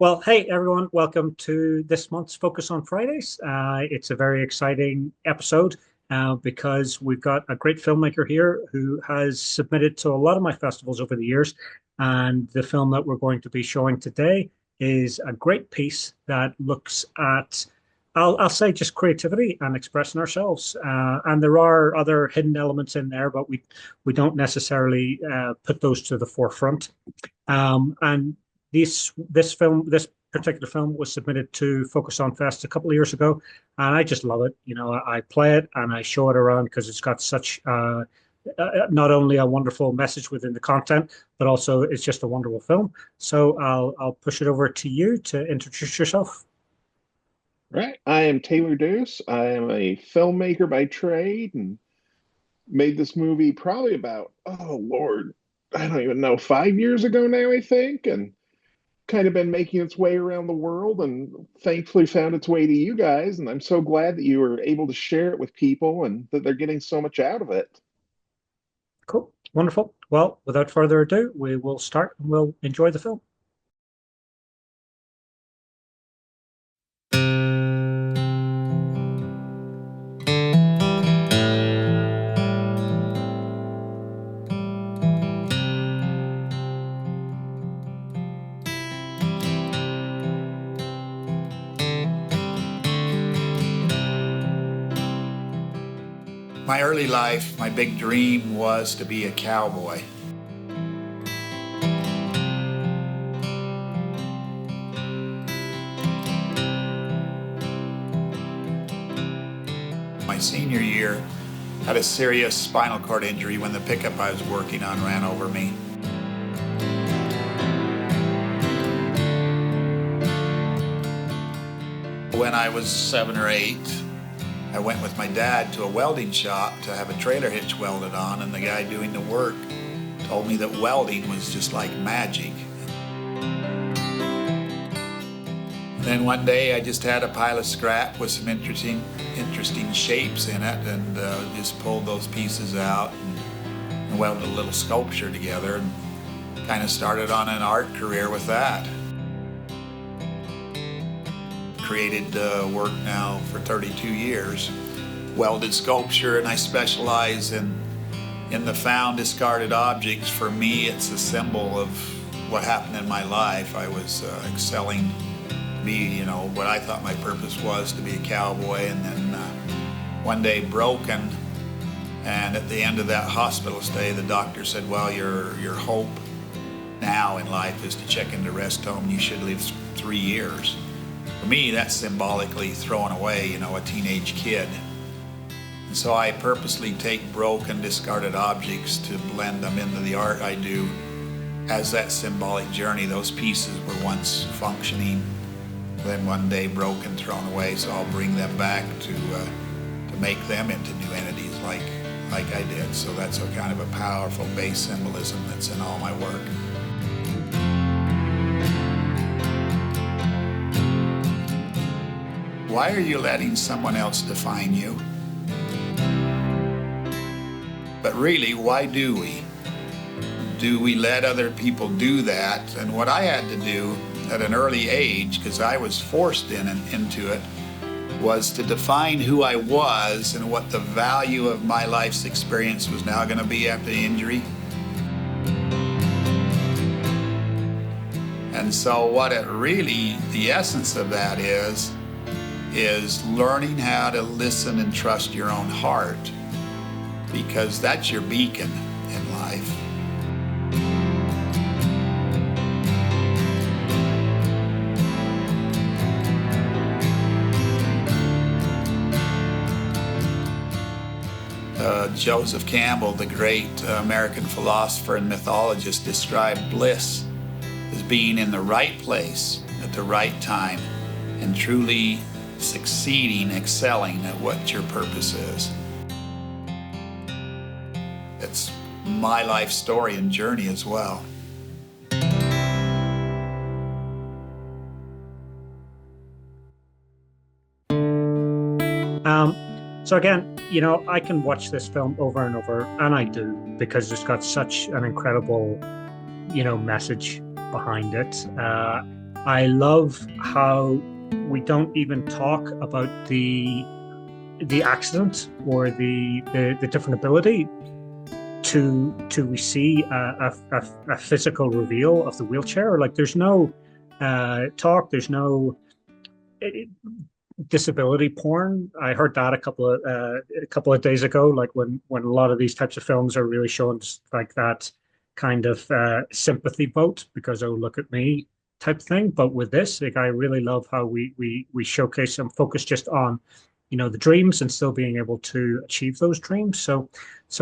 Well, hey everyone, welcome to this month's Focus on Fridays. It's a very exciting episode because we've got a great filmmaker here who has submitted to a lot of my festivals over the years. And the film that we're going to be showing today is a great piece that looks at, I'll say, just creativity and expressing ourselves. And there are other hidden elements in there, but we don't necessarily put those to the forefront. And this particular film was submitted to Focus on Fest a couple of years ago, and I just love it. I play it and I show it around because it's got such not only a wonderful message within the content, but also it's just a wonderful film. So I'll push it over to you to introduce yourself. Right. I am Taylor Doose. I am a filmmaker by trade and made this movie probably about, oh Lord, I don't even know, 5 years ago now, I think, and kind of been making its way around the world and thankfully found its way to you guys. And I'm so glad that you were able to share it with people and that they're getting so much out of it. Cool, wonderful. Well, without further ado, we will start and we'll enjoy the film. My early life, my big dream was to be a cowboy. My senior year, had a serious spinal cord injury when the pickup I was working on ran over me. When I was 7 or 8, I went with my dad to a welding shop to have a trailer hitch welded on, and the guy doing the work told me that welding was just like magic. Then one day I just had a pile of scrap with some interesting shapes in it, and just pulled those pieces out and welded a little sculpture together and kind of started on an art career with that. Created work now for 32 years, welded sculpture, and I specialize in the found discarded objects. For me, it's a symbol of what happened in my life. I was excelling to be, what I thought my purpose was, to be a cowboy, and then one day broken, and at the end of that hospital stay, the doctor said, well, your hope now in life is to check into rest home. You should live 3 years. For me, that's symbolically throwing away, a teenage kid. And so I purposely take broken, discarded objects to blend them into the art I do as that symbolic journey. Those pieces were once functioning, then one day broken, thrown away, so I'll bring them back to make them into new entities like I did. So that's a kind of a powerful base symbolism that's in all my work. Why are you letting someone else define you? But really, why do we? Do we let other people do that? And what I had to do at an early age, because I was forced into it, was to define who I was and what the value of my life's experience was now going to be after the injury. And so the essence of that is learning how to listen and trust your own heart, because that's your beacon in life. Joseph Campbell, the great American philosopher and mythologist, described bliss as being in the right place at the right time and truly succeeding, excelling at what your purpose is. It's my life story and journey as well. So again, I can watch this film over and over, and I do, because it's got such an incredible, message behind it. I love how we don't even talk about the accident or the different ability to we see a physical reveal of the wheelchair. Like there's no talk, there's no uh, disability porn. I heard that a couple of days ago, like when a lot of these types of films are really showing like that kind of sympathy vote because oh look at me type thing. But with this, like I really love how we showcase and focus just on the dreams and still being able to achieve those dreams. So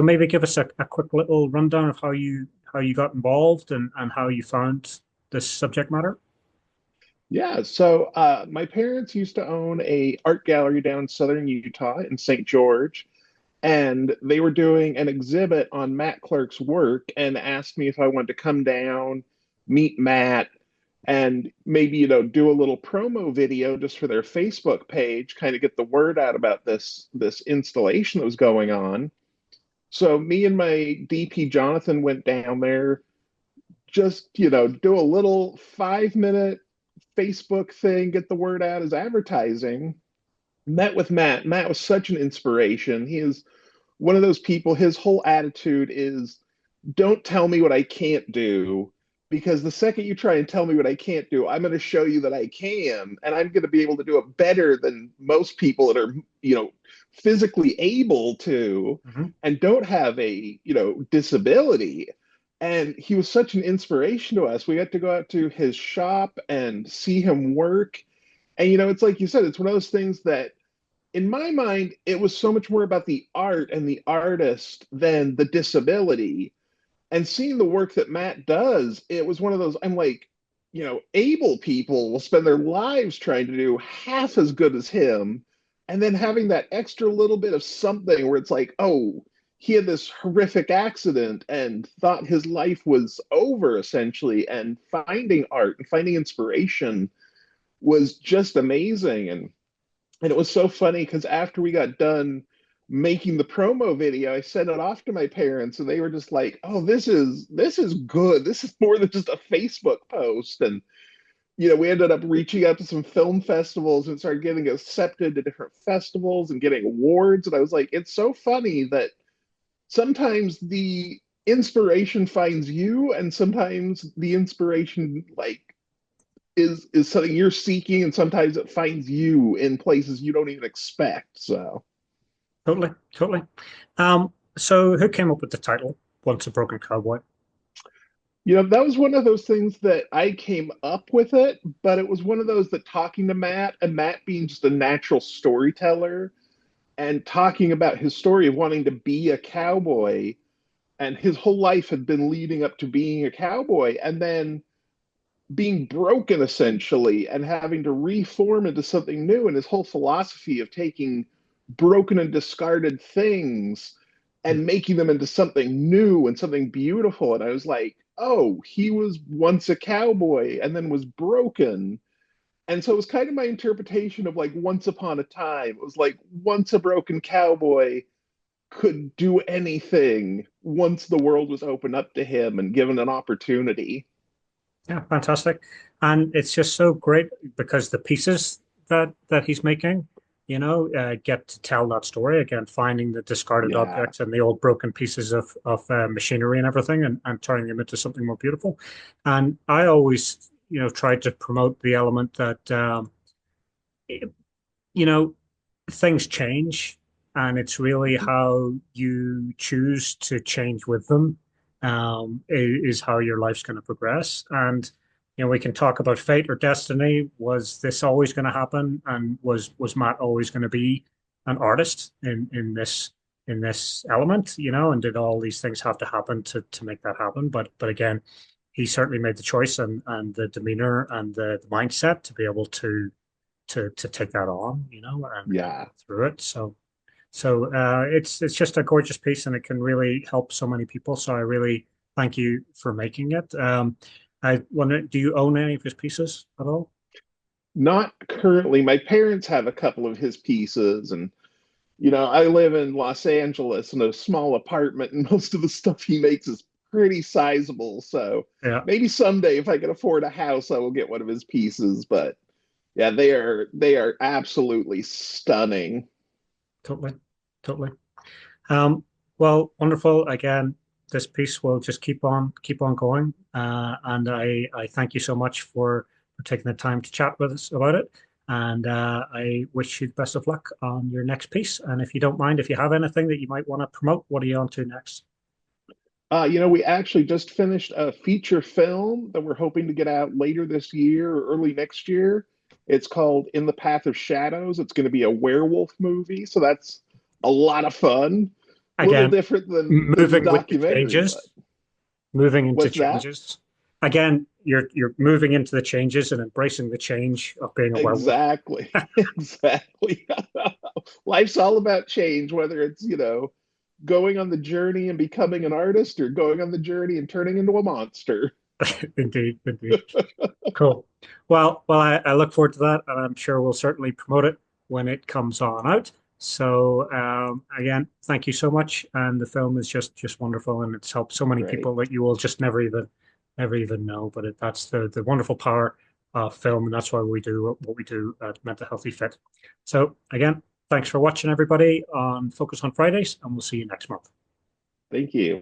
maybe give us a quick little rundown of how you got involved and how you found this subject matter. Yeah, so my parents used to own a art gallery down in southern Utah in St. George, and they were doing an exhibit on Matt Clark's work and asked me if I wanted to come down, meet Matt, and maybe, do a little promo video just for their Facebook page, kind of get the word out about this installation that was going on. So me and my DP Jonathan went down there, just, do a little 5 minute Facebook thing, get the word out as advertising. Met with Matt. Matt was such an inspiration. He is one of those people, his whole attitude is don't tell me what I can't do, because the second you try and tell me what I can't do, I'm going to show you that I can, and I'm going to be able to do it better than most people that are, physically able to Mm-hmm. and don't have a, disability. And he was such an inspiration to us. We got to go out to his shop and see him work. And, it's like you said, it's one of those things that in my mind, it was so much more about the art and the artist than the disability. And seeing the work that Matt does, it was one of those, I'm like, able people will spend their lives trying to do half as good as him. And then having that extra little bit of something where it's like, oh, he had this horrific accident and thought his life was over essentially. And finding art and finding inspiration was just amazing. And it was so funny because after we got done making the promo video, I sent it off to my parents, and they were just like, "Oh, this is good. This is more than just a Facebook post." And we ended up reaching out to some film festivals and started getting accepted to different festivals and getting awards. And I was like, it's so funny that sometimes the inspiration finds you, and sometimes the inspiration is something you're seeking, and sometimes it finds you in places you don't even expect. So Totally, totally. So who came up with the title Once a Broken Cowboy? that was one of those things that I came up with it, but it was one of those that talking to Matt, and Matt being just a natural storyteller and talking about his story of wanting to be a cowboy, and his whole life had been leading up to being a cowboy, and then being broken essentially and having to reform into something new, and his whole philosophy of taking broken and discarded things and making them into something new and something beautiful. And I was like, oh, he was once a cowboy and then was broken. And so it was kind of my interpretation of like once upon a time. It was like once a broken cowboy could do anything once the world was opened up to him and given an opportunity. Yeah, fantastic. And it's just so great because the pieces that he's making, get to tell that story again, finding the discarded Yeah. objects and the old broken pieces of machinery and everything, and turning them into something more beautiful. And I always, tried to promote the element that you know, things change, and it's really how you choose to change with them, is how your life's going to progress. And we can talk about fate or destiny. Was this always going to happen? And was Matt always going to be an artist in this element? And did all these things have to happen to make that happen? But again, he certainly made the choice and the demeanor and the mindset to be able to take that on, and Yeah. go through it. So it's just a gorgeous piece, and it can really help so many people. So I really thank you for making it. I wonder, do you own any of his pieces at all? Not currently. My parents have a couple of his pieces, and I live in Los Angeles in a small apartment, and most of the stuff he makes is pretty sizable. So Yeah, maybe someday, if I can afford a house, I will get one of his pieces. But yeah, they are absolutely stunning. totally, totally. Um, well, wonderful. Again, this piece will just keep on going. And I thank you so much for taking the time to chat with us about it. And I wish you the best of luck on your next piece. And if you don't mind, if you have anything that you might want to promote, what are you on to next? We actually just finished a feature film that we're hoping to get out later this year or early next year. It's called In the Path of Shadows. It's going to be a werewolf movie, so that's a lot of fun. A little Again, different than the moving with the documentary, but changes, moving into what's that? changes. Again, you're moving into the changes and embracing the change of being a werewolf. Exactly. Exactly. Life's all about change, whether it's, going on the journey and becoming an artist or going on the journey and turning into a monster. Indeed, indeed. Cool. I look forward to that, and I'm sure we'll certainly promote it when it comes on out. So again, thank you so much. And the film is just wonderful, and it's helped so many Great. people that you will just never even know. But that's the wonderful power of film, and that's why we do what we do at Mental Healthy Fit. So again, thanks for watching, everybody, on Focus on Fridays, and we'll see you next month. Thank you.